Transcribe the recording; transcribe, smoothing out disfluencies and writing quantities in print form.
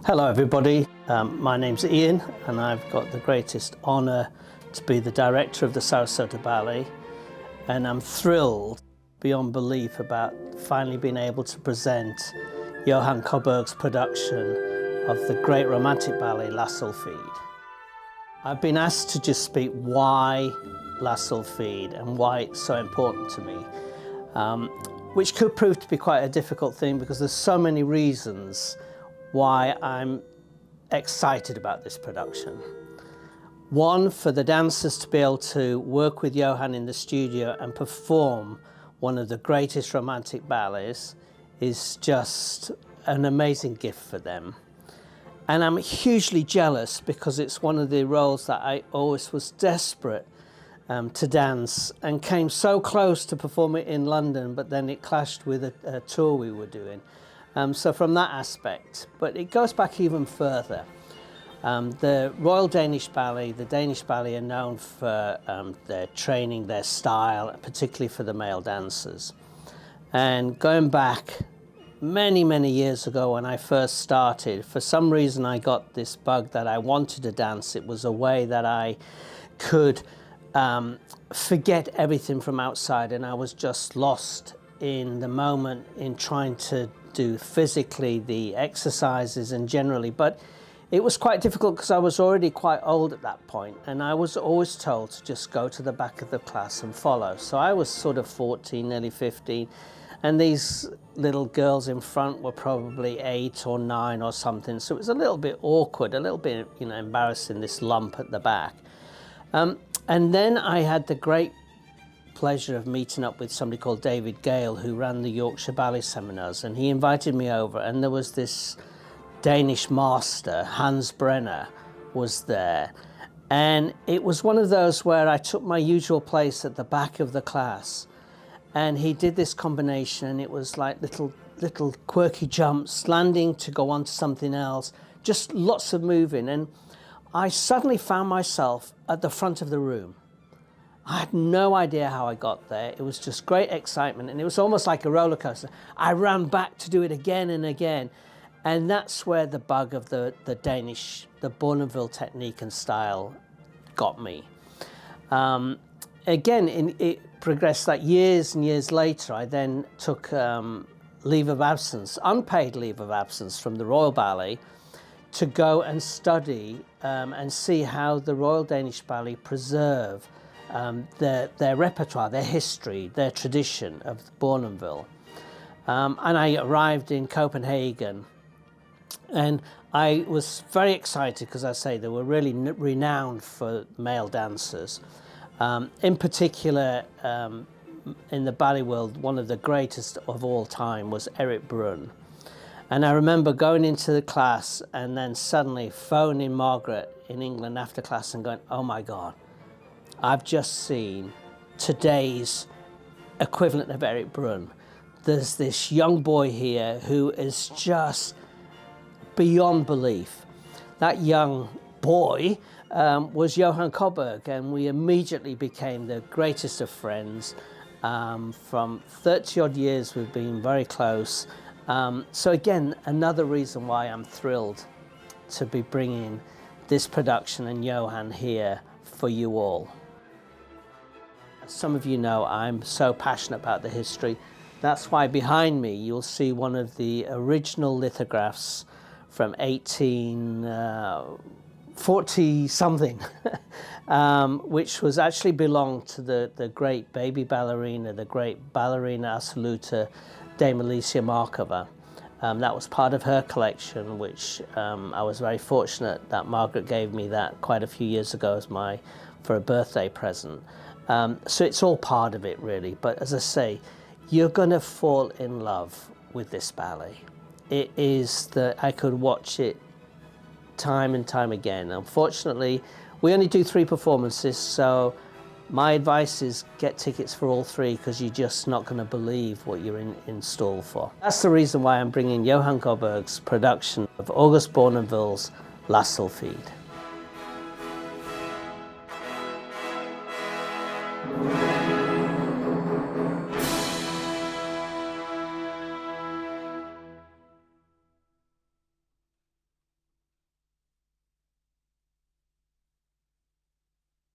Hello everybody, my name's Iain and I've got the greatest honour to be the director of the Sarasota Ballet, and I'm thrilled beyond belief about finally being able to present Johan Cobberg's production of the great romantic ballet La Sylphide. I've been asked to just speak why La Sylphide and why it's so important to me, which could prove to be quite a difficult thing because there's so many reasons why I'm excited about this production. One, for the dancers to be able to work with Johan in the studio and perform one of the greatest romantic ballets is just an amazing gift for them. And I'm hugely jealous because it's one of the roles that I always was desperate to dance and came so close to perform it in London, but then it clashed with a tour we were doing. So from that aspect, but it goes back even further. The Royal Danish Ballet, the Danish Ballet are known for their training, their style, particularly for the male dancers. And going back many, many years ago when I first started, for some reason I got this bug that I wanted to dance. It was a way that I could forget everything from outside, and I was just lost in the moment in trying to do physically the exercises and generally, but it was quite difficult because I was already quite old at that point and I was always told to just go to the back of the class and follow. So I was sort of 14, nearly 15, and these little girls in front were probably 8 or 9 or something, so it was a little bit awkward, a little bit embarrassing, this lump at the back. And then I had the great pleasure of meeting up with somebody called David Gale, who ran the Yorkshire Ballet Seminars, and he invited me over, and there was this Danish master, Hans Brenner, was there, and it was one of those where I took my usual place at the back of the class, and he did this combination, and it was like little quirky jumps, landing to go on to something else, just lots of moving, and I suddenly found myself at the front of the room. I had no idea how I got there. It was just great excitement, and it was almost like a roller coaster. I ran back to do it again and again, and that's where the bug of the Danish, the Bonneville technique and style got me. Again, it progressed like years and years later. I then took leave of absence, unpaid leave of absence from the Royal Ballet to go and study and see how the Royal Danish Ballet preserve their repertoire, their history, their tradition of Bonneville. And I arrived in Copenhagen, and I was very excited because, I say, they were really renowned for male dancers. In particular, in the ballet world, one of the greatest of all time was Brun. And I remember going into the class and then suddenly phoning Margaret in England after class and going, oh my God, I've just seen today's equivalent of Brun. There's this young boy here who is just beyond belief. That young boy was Johan Cobberg, and we immediately became the greatest of friends. From 30 odd years we've been very close. So again, another reason why I'm thrilled to be bringing this production and Johan here for you all. As some of you know, I'm so passionate about the history. That's why behind me you'll see one of the original lithographs from 1840 something, which was actually belonged to the great baby ballerina, the great ballerina assoluta, Dame Alicia Markova. That was part of her collection, which I was very fortunate that Margaret gave me that quite a few years ago as for a birthday present. So it's all part of it, really. But as I say, you're going to fall in love with this ballet. It is that I could watch it time and time again. Unfortunately, we only do 3 performances, so my advice is get tickets for all 3 because you're just not going to believe what you're in store for. That's the reason why I'm bringing Johan Cobberg's production of August Bonneville's La Sylphide.